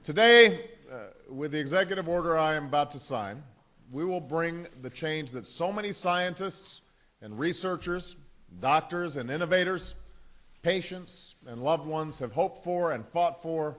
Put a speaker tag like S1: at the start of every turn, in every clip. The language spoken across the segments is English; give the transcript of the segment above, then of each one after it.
S1: Today, with the executive order I am about to sign, we will bring the change that so many scientists and researchers, doctors and innovators, patients and loved ones have hoped for and fought for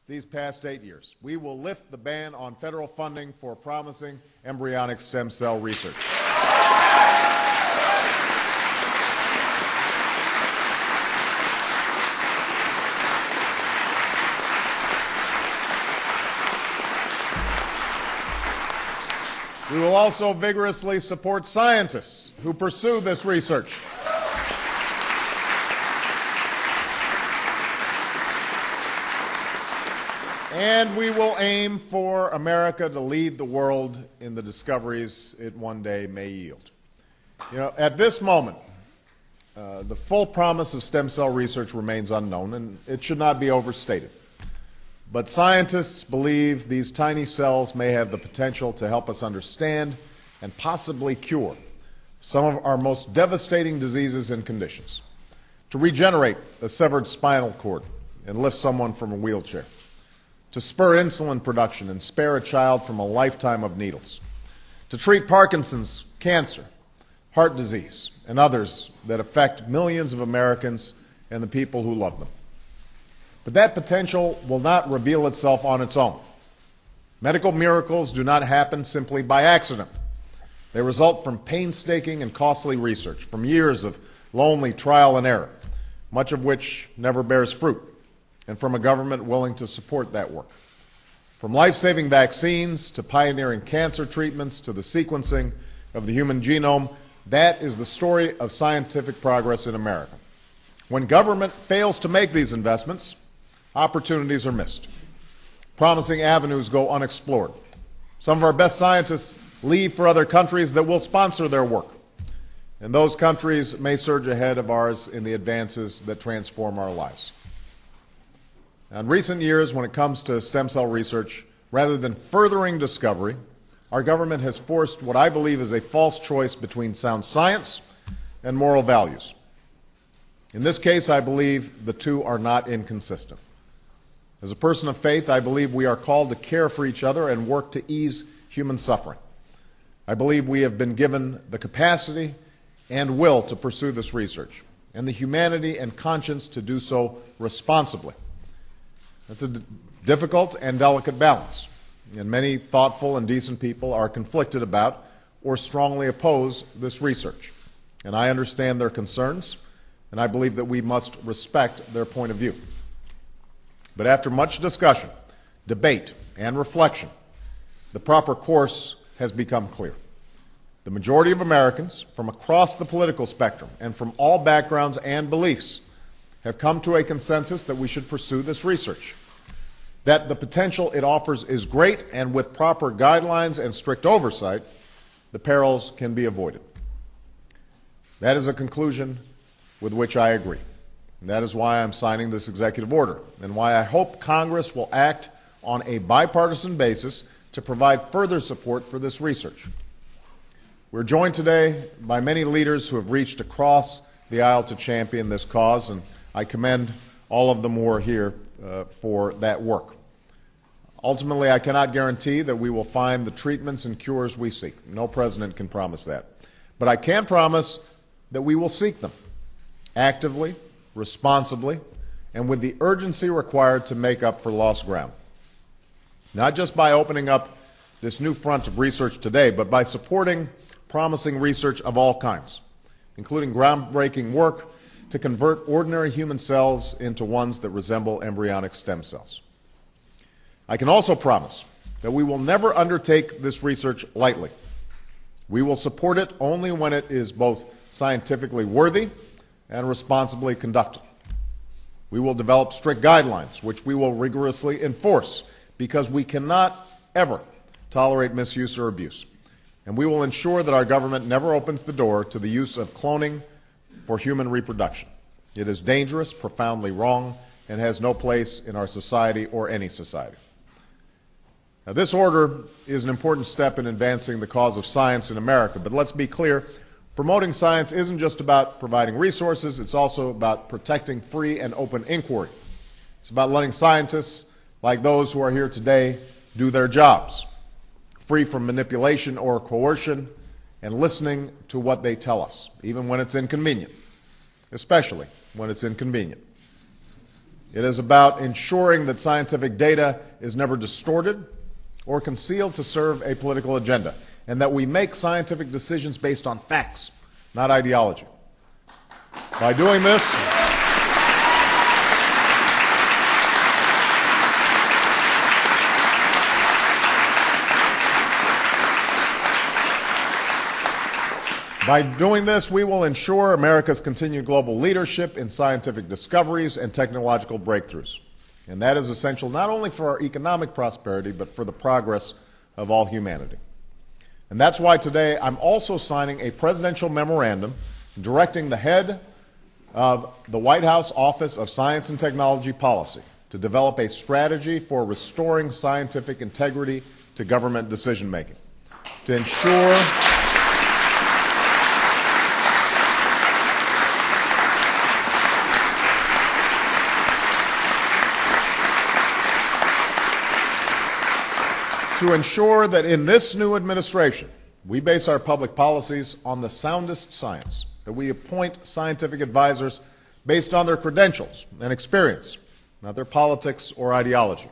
S1: these past 8 years. We will lift the ban on federal funding for promising embryonic stem cell research. We will also vigorously support scientists who pursue this research. And we will aim for America to lead the world in the discoveries it one day may yield. You know, at this moment, the full promise of stem cell research remains unknown, and it should not be overstated. But scientists believe these tiny cells may have the potential to help us understand and possibly cure some of our most devastating diseases and conditions, to regenerate a severed spinal cord and lift someone from a wheelchair, to spur insulin production and spare a child from a lifetime of needles, to treat Parkinson's, cancer, heart disease, and others that affect millions of Americans and the people who love them. But that potential will not reveal itself on its own. Medical miracles do not happen simply by accident. They result from painstaking and costly research, from years of lonely trial and error, much of which never bears fruit, and from a government willing to support that work. From life-saving vaccines to pioneering cancer treatments to the sequencing of the human genome, that is the story of scientific progress in America. When government fails to make these investments, opportunities are missed. Promising avenues go unexplored. Some of our best scientists leave for other countries that will sponsor their work. And those countries may surge ahead of ours in the advances that transform our lives. In recent years, when it comes to stem cell research, rather than furthering discovery, our government has forced what I believe is a false choice between sound science and moral values. In this case, I believe the two are not inconsistent. As a person of faith, I believe we are called to care for each other and work to ease human suffering. I believe we have been given the capacity and will to pursue this research, and the humanity and conscience to do so responsibly. That's a difficult and delicate balance, and many thoughtful and decent people are conflicted about or strongly oppose this research. And I understand their concerns, and I believe that we must respect their point of view. But after much discussion, debate, and reflection, the proper course has become clear. The majority of Americans from across the political spectrum and from all backgrounds and beliefs have come to a consensus that we should pursue this research, that the potential it offers is great, and with proper guidelines and strict oversight, the perils can be avoided. That is a conclusion with which I agree. And that is why I'm signing this executive order, and why I hope Congress will act on a bipartisan basis to provide further support for this research. We're joined today by many leaders who have reached across the aisle to champion this cause, and I commend all of them who are here for that work. Ultimately, I cannot guarantee that we will find the treatments and cures we seek. No president can promise that. But I can promise that we will seek them actively, responsibly, and with the urgency required to make up for lost ground. Not just by opening up this new front of research today, but by supporting promising research of all kinds, including groundbreaking work to convert ordinary human cells into ones that resemble embryonic stem cells. I can also promise that we will never undertake this research lightly. We will support it only when it is both scientifically worthy and responsibly conducted. We will develop strict guidelines, which we will rigorously enforce, because we cannot ever tolerate misuse or abuse. And we will ensure that our government never opens the door to the use of cloning for human reproduction. It is dangerous, profoundly wrong, and has no place in our society or any society. Now, this order is an important step in advancing the cause of science in America, but let's be clear, promoting science isn't just about providing resources, it's also about protecting free and open inquiry. It's about letting scientists like those who are here today, do their jobs, free from manipulation or coercion, and listening to what they tell us, even when it's inconvenient, especially when it's inconvenient. It is about ensuring that scientific data is never distorted or concealed to serve a political agenda, and that we make scientific decisions based on facts, not ideology. By doing this, we will ensure America's continued global leadership in scientific discoveries and technological breakthroughs. And that is essential not only for our economic prosperity, but for the progress of all humanity. And that's why today I'm also signing a presidential memorandum directing the head of the White House Office of Science and Technology Policy to develop a strategy for restoring scientific integrity to government decision-making, to ensure that in this new administration, we base our public policies on the soundest science, that we appoint scientific advisors based on their credentials and experience, not their politics or ideology,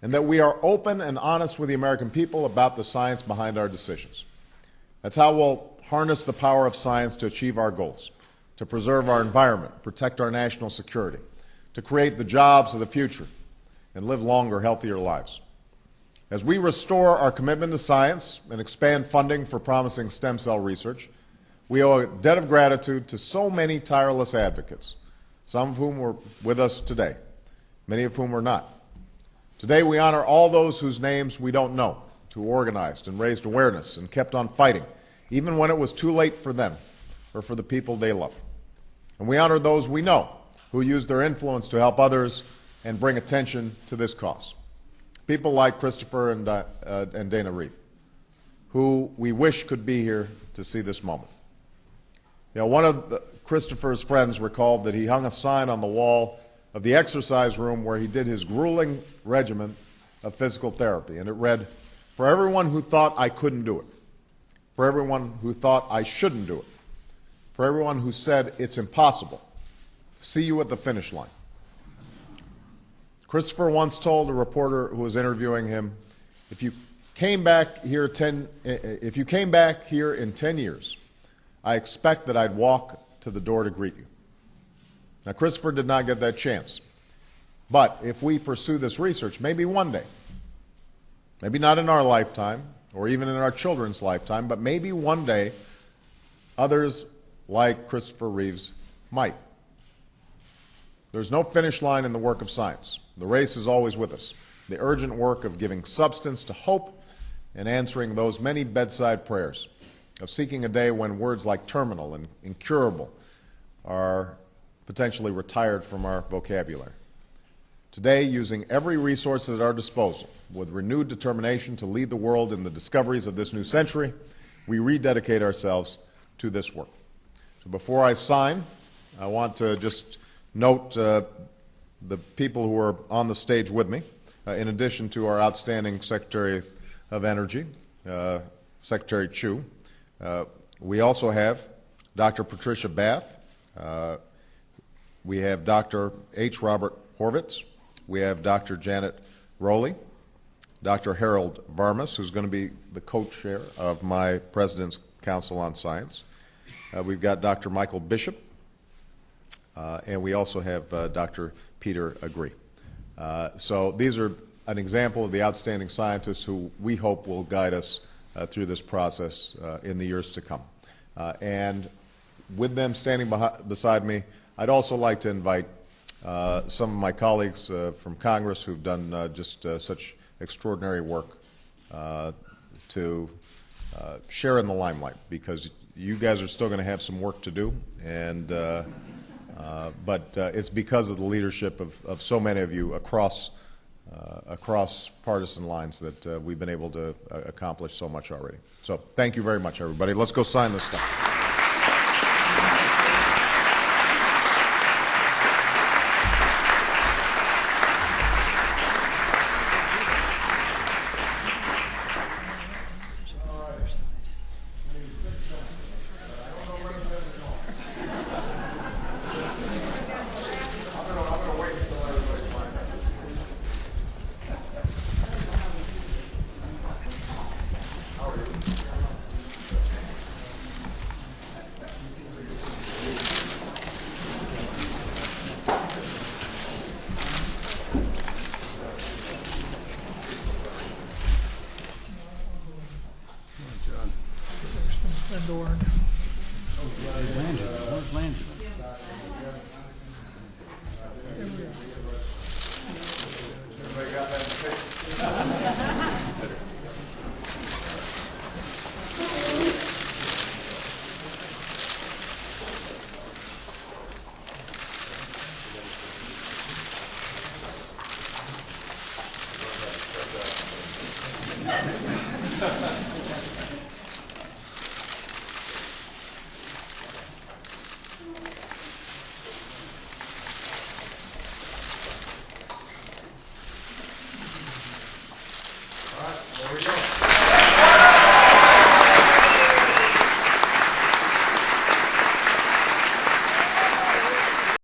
S1: and that we are open and honest with the American people about the science behind our decisions. That's how we'll harness the power of science to achieve our goals, to preserve our environment, protect our national security, to create the jobs of the future, and live longer, healthier lives. As we restore our commitment to science and expand funding for promising stem cell research, we owe a debt of gratitude to so many tireless advocates, some of whom were with us today, many of whom are not. Today we honor all those whose names we don't know, who organized and raised awareness and kept on fighting, even when it was too late for them or for the people they love. And we honor those we know, who used their influence to help others and bring attention to this cause. People like Christopher and Dana Reeve, who we wish could be here to see this moment. You know, one of Christopher's friends recalled that he hung a sign on the wall of the exercise room where he did his grueling regimen of physical therapy, and it read, "For everyone who thought I couldn't do it, for everyone who thought I shouldn't do it, for everyone who said it's impossible, see you at the finish line." Christopher once told a reporter who was interviewing him, if you came back here in 10 years, I expect that I'd walk to the door to greet you. Now, Christopher did not get that chance. But if we pursue this research, maybe one day, maybe not in our lifetime or even in our children's lifetime, but maybe one day, others like Christopher Reeves might. There's no finish line in the work of science. The race is always with us. The urgent work of giving substance to hope and answering those many bedside prayers, of seeking a day when words like terminal and incurable are potentially retired from our vocabulary. Today, using every resource at our disposal, with renewed determination to lead the world in the discoveries of this new century, we rededicate ourselves to this work. So before I sign, I want to just note the people who are on the stage with me, in addition to our outstanding Secretary of Energy, Secretary Chu. We also have Dr. Patricia Bath. We have Dr. H. Robert Horvitz. We have Dr. Janet Rowley, Dr. Harold Varmus, who's going to be the co-chair of my President's Council on Science. We've got Dr. Michael Bishop, and we also have Dr. Peter Agree. So these are an example of the outstanding scientists who we hope will guide us through this process in the years to come. And with them standing beside me, I'd also like to invite some of my colleagues from Congress who've done just such extraordinary work to share in the limelight, because you guys are still going to have some work to do, and but it's because of the leadership of so many of you across partisan lines that we've been able to accomplish so much already. So thank you very much, everybody. Let's go sign this stuff. picture.